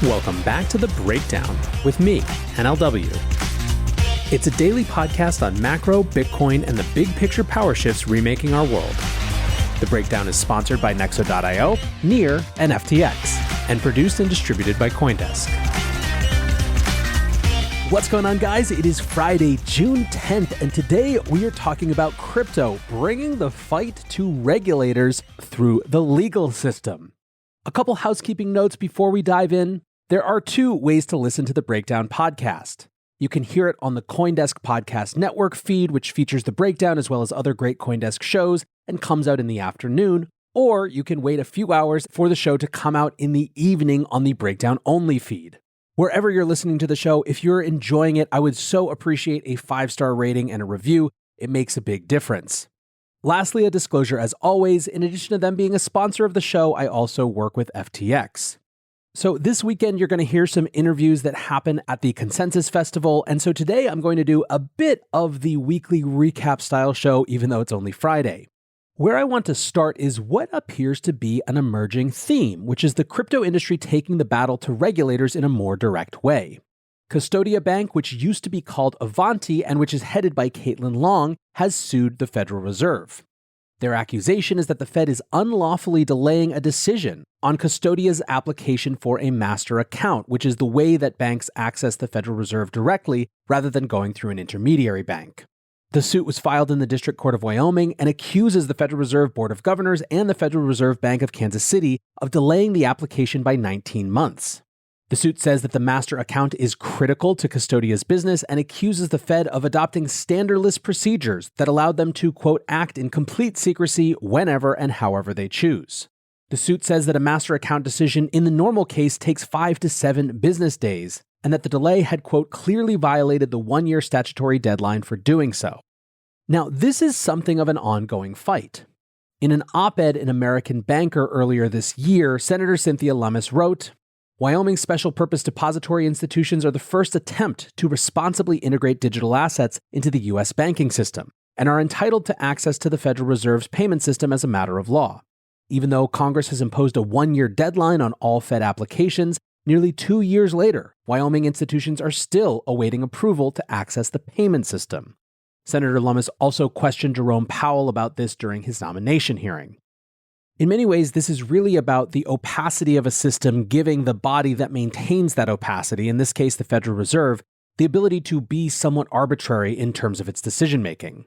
Welcome back to The Breakdown with me, NLW. It's a daily podcast on macro, Bitcoin, and the big picture power shifts remaking our world. The Breakdown is sponsored by Nexo.io, Near, and FTX, and produced and distributed by CoinDesk. What's going on, guys? It is Friday, June 10th, and today we are talking about crypto, bringing the fight to regulators through the legal system. A couple housekeeping notes before we dive in. There are two ways to listen to the Breakdown podcast. You can hear it on the CoinDesk Podcast Network feed, which features the Breakdown as well as other great CoinDesk shows and comes out in the afternoon, or you can wait a few hours for the show to come out in the evening on the Breakdown only feed. Wherever you're listening to the show, if you're enjoying it, I would so appreciate a 5-star rating and a review. It makes a big difference. Lastly, a disclosure as always, in addition to them being a sponsor of the show, I also work with FTX. So this weekend, you're going to hear some interviews that happen at the Consensus Festival. And so today I'm going to do a bit of the weekly recap style show, even though it's only Friday. Where I want to start is what appears to be an emerging theme, which is the crypto industry taking the battle to regulators in a more direct way. Custodia Bank, which used to be called Avanti and which is headed by Caitlin Long, has sued the Federal Reserve. Their accusation is that the Fed is unlawfully delaying a decision on Custodia's application for a master account, which is the way that banks access the Federal Reserve directly rather than going through an intermediary bank. The suit was filed in the District Court of Wyoming and accuses the Federal Reserve Board of Governors and the Federal Reserve Bank of Kansas City of delaying the application by 19 months. The suit says that the master account is critical to Custodia's business and accuses the Fed of adopting standardless procedures that allowed them to, quote, act in complete secrecy whenever and however they choose. The suit says that a master account decision in the normal case takes 5 to 7 business days, and that the delay had, quote, clearly violated the 1-year statutory deadline for doing so. Now, this is something of an ongoing fight. In an op-ed in American Banker earlier this year, Senator Cynthia Lummis wrote, Wyoming's special purpose depository institutions are the first attempt to responsibly integrate digital assets into the U.S. banking system and are entitled to access to the Federal Reserve's payment system as a matter of law. Even though Congress has imposed a 1-year deadline on all Fed applications, nearly 2 years later, Wyoming institutions are still awaiting approval to access the payment system. Senator Lummis also questioned Jerome Powell about this during his nomination hearing. In many ways, this is really about the opacity of a system giving the body that maintains that opacity, in this case the Federal Reserve, the ability to be somewhat arbitrary in terms of its decision-making.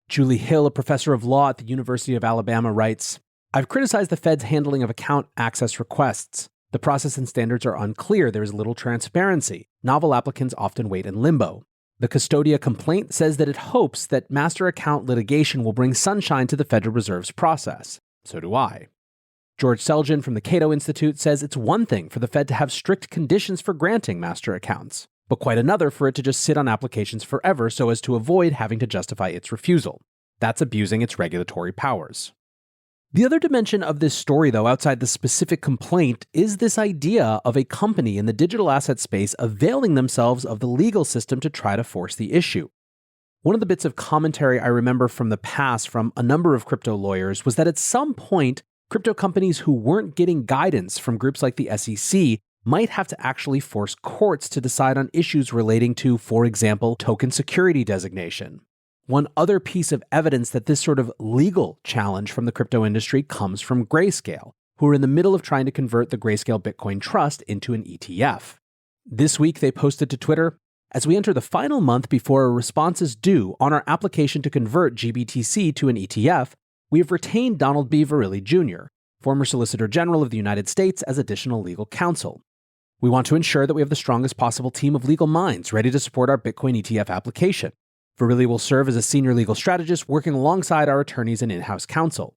Julie Hill, a professor of law at the University of Alabama, writes, I've criticized the Fed's handling of account access requests. The process and standards are unclear. There is little transparency. Novel applicants often wait in limbo. The Custodia complaint says that it hopes that master account litigation will bring sunshine to the Federal Reserve's process. So do I. George Selgin from the Cato Institute says it's one thing for the Fed to have strict conditions for granting master accounts, but quite another for it to just sit on applications forever so as to avoid having to justify its refusal. That's abusing its regulatory powers. The other dimension of this story, though, outside the specific complaint, is this idea of a company in the digital asset space availing themselves of the legal system to try to force the issue. One of the bits of commentary I remember from the past from a number of crypto lawyers was that at some point, crypto companies who weren't getting guidance from groups like the SEC might have to actually force courts to decide on issues relating to, for example, token security designation. One other piece of evidence that this sort of legal challenge from the crypto industry comes from Grayscale, who are in the middle of trying to convert the Grayscale Bitcoin Trust into an ETF. This week, they posted to Twitter, as we enter the final month before a response is due on our application to convert GBTC to an ETF, we have retained Donald B. Verrilli Jr., former Solicitor General of the United States, as additional legal counsel. We want to ensure that we have the strongest possible team of legal minds ready to support our Bitcoin ETF application. Verrilli will serve as a senior legal strategist working alongside our attorneys and in-house counsel.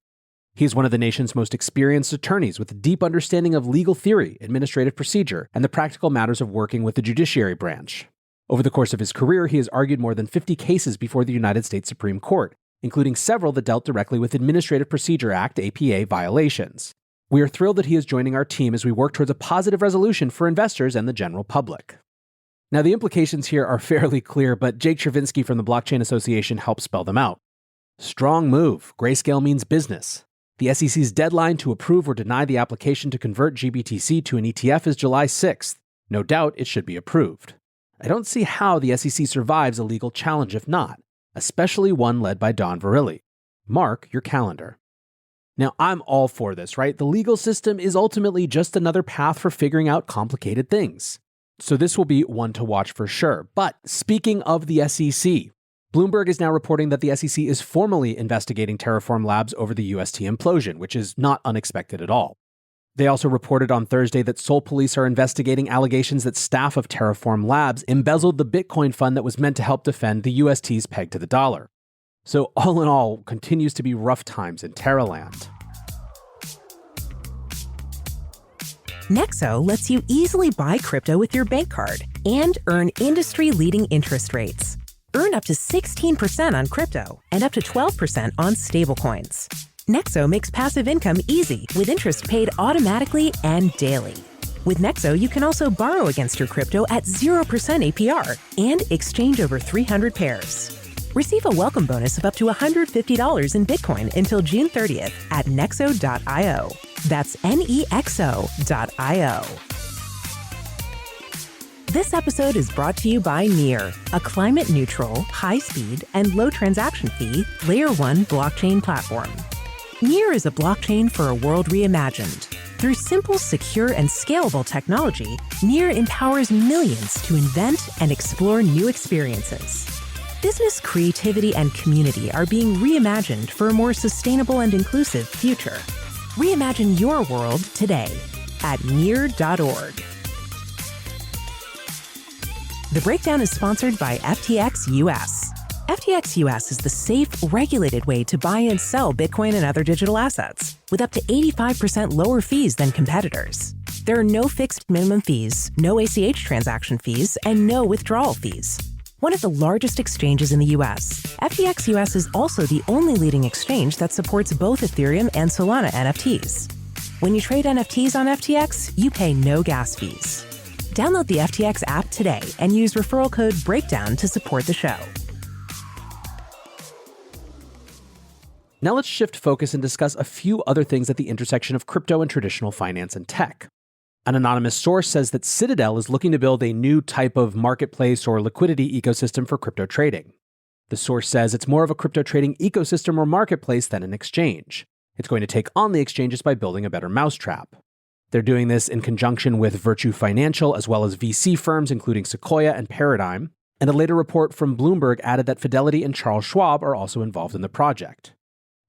He is one of the nation's most experienced attorneys with a deep understanding of legal theory, administrative procedure, and the practical matters of working with the judiciary branch. Over the course of his career, he has argued more than 50 cases before the United States Supreme Court, including several that dealt directly with Administrative Procedure Act (APA) violations. We are thrilled that he is joining our team as we work towards a positive resolution for investors and the general public. Now, the implications here are fairly clear, but Jake Chervinsky from the Blockchain Association helped spell them out. Strong move. Grayscale means business. The SEC's deadline to approve or deny the application to convert GBTC to an ETF is July 6th. No doubt it should be approved. I don't see how the SEC survives a legal challenge if not, especially one led by Don Verrilli. Mark your calendar. Now, I'm all for this, right? The legal system is ultimately just another path for figuring out complicated things. So this will be one to watch for sure. But speaking of the SEC, Bloomberg is now reporting that the SEC is formally investigating Terraform Labs over the UST implosion, which is not unexpected at all. They also reported on Thursday that Seoul police are investigating allegations that staff of Terraform Labs embezzled the Bitcoin fund that was meant to help defend the UST's peg to the dollar. So all in all, continues to be rough times in Terraland. Nexo lets you easily buy crypto with your bank card and earn industry-leading interest rates. Earn up to 16% on crypto and up to 12% on stablecoins. Nexo makes passive income easy with interest paid automatically and daily. With Nexo, you can also borrow against your crypto at 0% APR and exchange over 300 pairs. Receive a welcome bonus of up to $150 in Bitcoin until June 30th at nexo.io. That's nexo.io. This episode is brought to you by Near, a climate-neutral, high-speed, and low-transaction fee Layer 1 blockchain platform. Near is a blockchain for a world reimagined. Through simple, secure, and scalable technology, Near empowers millions to invent and explore new experiences. Business, creativity, and community are being reimagined for a more sustainable and inclusive future. Reimagine your world today at near.org. The breakdown is sponsored by FTX US. FTX US is the safe, regulated way to buy and sell Bitcoin and other digital assets, with up to 85% lower fees than competitors. There are no fixed minimum fees, no ACH transaction fees, and no withdrawal fees. One of the largest exchanges in the US, FTX US is also the only leading exchange that supports both Ethereum and Solana NFTs. When you trade NFTs on FTX, you pay no gas fees. Download the FTX app today and use referral code BREAKDOWN to support the show. Now let's shift focus and discuss a few other things at the intersection of crypto and traditional finance and tech. An anonymous source says that Citadel is looking to build a new type of marketplace or liquidity ecosystem for crypto trading. The source says it's more of a crypto trading ecosystem or marketplace than an exchange. It's going to take on the exchanges by building a better mousetrap. They're doing this in conjunction with Virtue Financial as well as VC firms including Sequoia and Paradigm, and a later report from Bloomberg added that Fidelity and Charles Schwab are also involved in the project.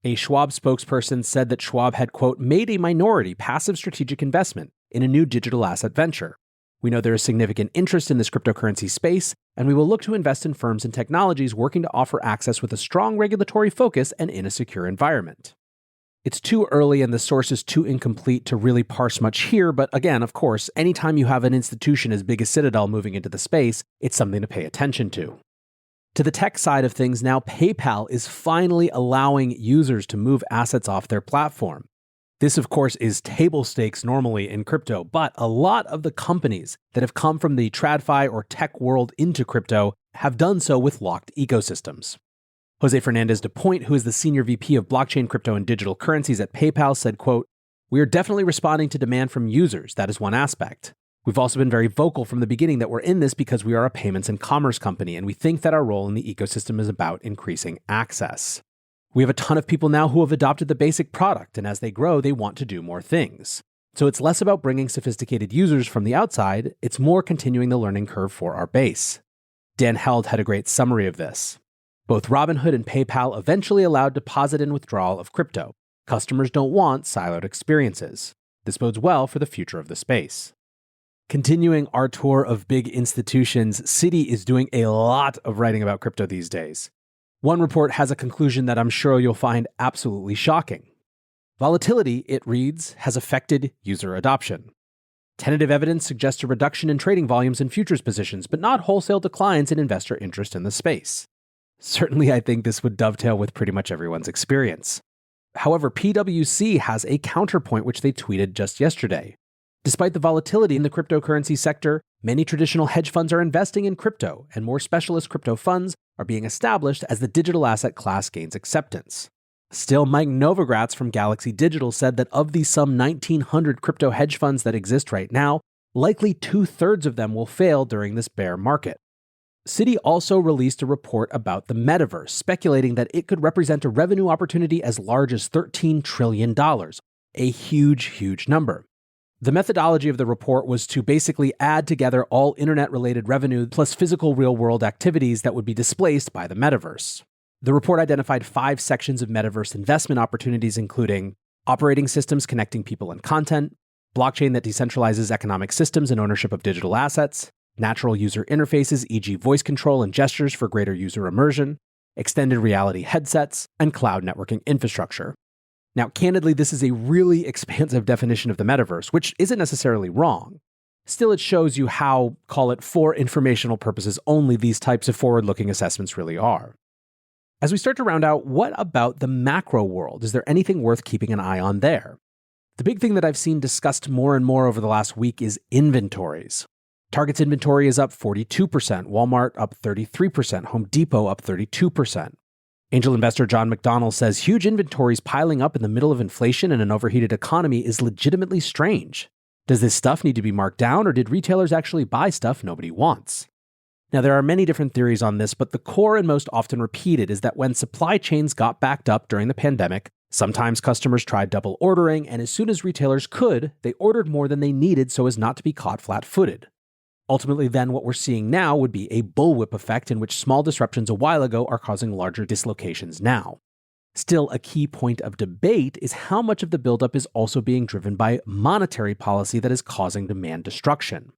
A Schwab spokesperson said that Schwab had, quote, made a minority passive strategic investment in a new digital asset venture. We know there is significant interest in this cryptocurrency space, and we will look to invest in firms and technologies working to offer access with a strong regulatory focus and in a secure environment. It's too early and the source is too incomplete to really parse much here, but again, of course, anytime you have an institution as big as Citadel moving into the space, it's something to pay attention to. To the tech side of things now, PayPal is finally allowing users to move assets off their platform. This, of course, is table stakes normally in crypto, but a lot of the companies that have come from the TradFi or tech world into crypto have done so with locked ecosystems. Jose Fernandez de Point, who is the Senior VP of Blockchain, Crypto, and Digital Currencies at PayPal, said, quote, we are definitely responding to demand from users. That is one aspect. We've also been very vocal from the beginning that we're in this because we are a payments and commerce company, and we think that our role in the ecosystem is about increasing access. We have a ton of people now who have adopted the basic product, and as they grow, they want to do more things. So it's less about bringing sophisticated users from the outside, it's more continuing the learning curve for our base. Dan Held had a great summary of this. Both Robinhood and PayPal eventually allowed deposit and withdrawal of crypto. Customers don't want siloed experiences. This bodes well for the future of the space. Continuing our tour of big institutions, Citi is doing a lot of writing about crypto these days. One report has a conclusion that I'm sure you'll find absolutely shocking. Volatility, it reads, has affected user adoption. Tentative evidence suggests a reduction in trading volumes in futures positions, but not wholesale declines in investor interest in the space. Certainly, I think this would dovetail with pretty much everyone's experience. However, PwC has a counterpoint which they tweeted just yesterday. Despite the volatility in the cryptocurrency sector, many traditional hedge funds are investing in crypto, and more specialist crypto funds are being established as the digital asset class gains acceptance. Still, Mike Novogratz from Galaxy Digital said that of the some 1,900 crypto hedge funds that exist right now, Likely 2/3 of them will fail during this bear market. Citi also released a report about the metaverse, speculating that it could represent a revenue opportunity as large as $13 trillion, a huge, huge number. The methodology of the report was to basically add together all internet-related revenue plus physical real-world activities that would be displaced by the metaverse. The report identified 5 sections of metaverse investment opportunities, including operating systems connecting people and content, blockchain that decentralizes economic systems and ownership of digital assets, natural user interfaces, e.g. voice control and gestures for greater user immersion, extended reality headsets, and cloud networking infrastructure. Now, candidly, this is a really expansive definition of the metaverse, which isn't necessarily wrong. Still, it shows you how, call it for informational purposes only, these types of forward-looking assessments really are. As we start to round out, what about the macro world? Is there anything worth keeping an eye on there? The big thing that I've seen discussed more and more over the last week is inventories. Target's inventory is up 42%, Walmart up 33%, Home Depot up 32%. Angel investor John McDonnell says huge inventories piling up in the middle of inflation and an overheated economy is legitimately strange. Does this stuff need to be marked down, or did retailers actually buy stuff nobody wants? Now, there are many different theories on this, but the core and most often repeated is that when supply chains got backed up during the pandemic, sometimes customers tried double ordering, and as soon as retailers could, they ordered more than they needed so as not to be caught flat-footed. Ultimately, then, what we're seeing now would be a bullwhip effect in which small disruptions a while ago are causing larger dislocations now. Still, a key point of debate is how much of the buildup is also being driven by monetary policy that is causing demand destruction.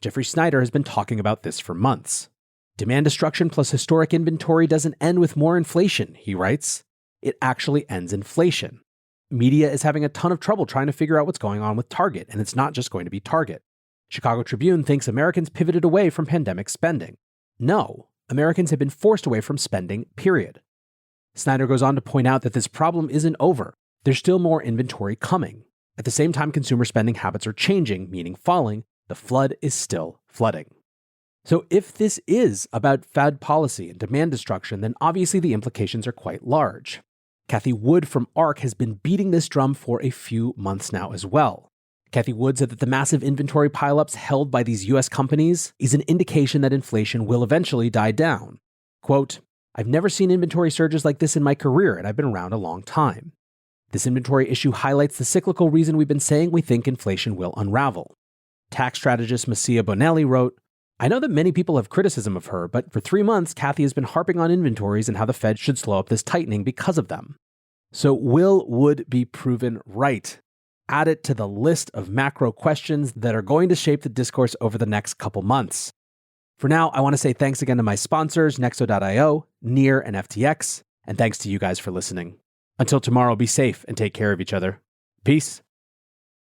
Jeffrey Snyder has been talking about this for months. Demand destruction plus historic inventory doesn't end with more inflation, he writes. It actually ends inflation. Media is having a ton of trouble trying to figure out what's going on with Target, and it's not just going to be Target. Chicago Tribune thinks Americans pivoted away from pandemic spending. No, Americans have been forced away from spending, period. Snyder goes on to point out that this problem isn't over. There's still more inventory coming. At the same time consumer spending habits are changing, meaning falling, the flood is still flooding. So if this is about Fed policy and demand destruction, then obviously the implications are quite large. Cathie Wood from ARK has been beating this drum for a few months now as well. Cathie Wood said that the massive inventory pileups held by these US companies is an indication that inflation will eventually die down. Quote, "I've never seen inventory surges like this in my career, and I've been around a long time. This inventory issue highlights the cyclical reason we've been saying we think inflation will unravel." Tax strategist Massia Bonelli wrote, "I know that many people have criticism of her, but for 3 months, Cathie has been harping on inventories and how the Fed should slow up this tightening because of them." So will Wood be proven right? Add it to the list of macro questions that are going to shape the discourse over the next couple months. For now, I want to say thanks again to my sponsors, Nexo.io, Near, and FTX, and thanks to you guys for listening. Until tomorrow, be safe and take care of each other. Peace.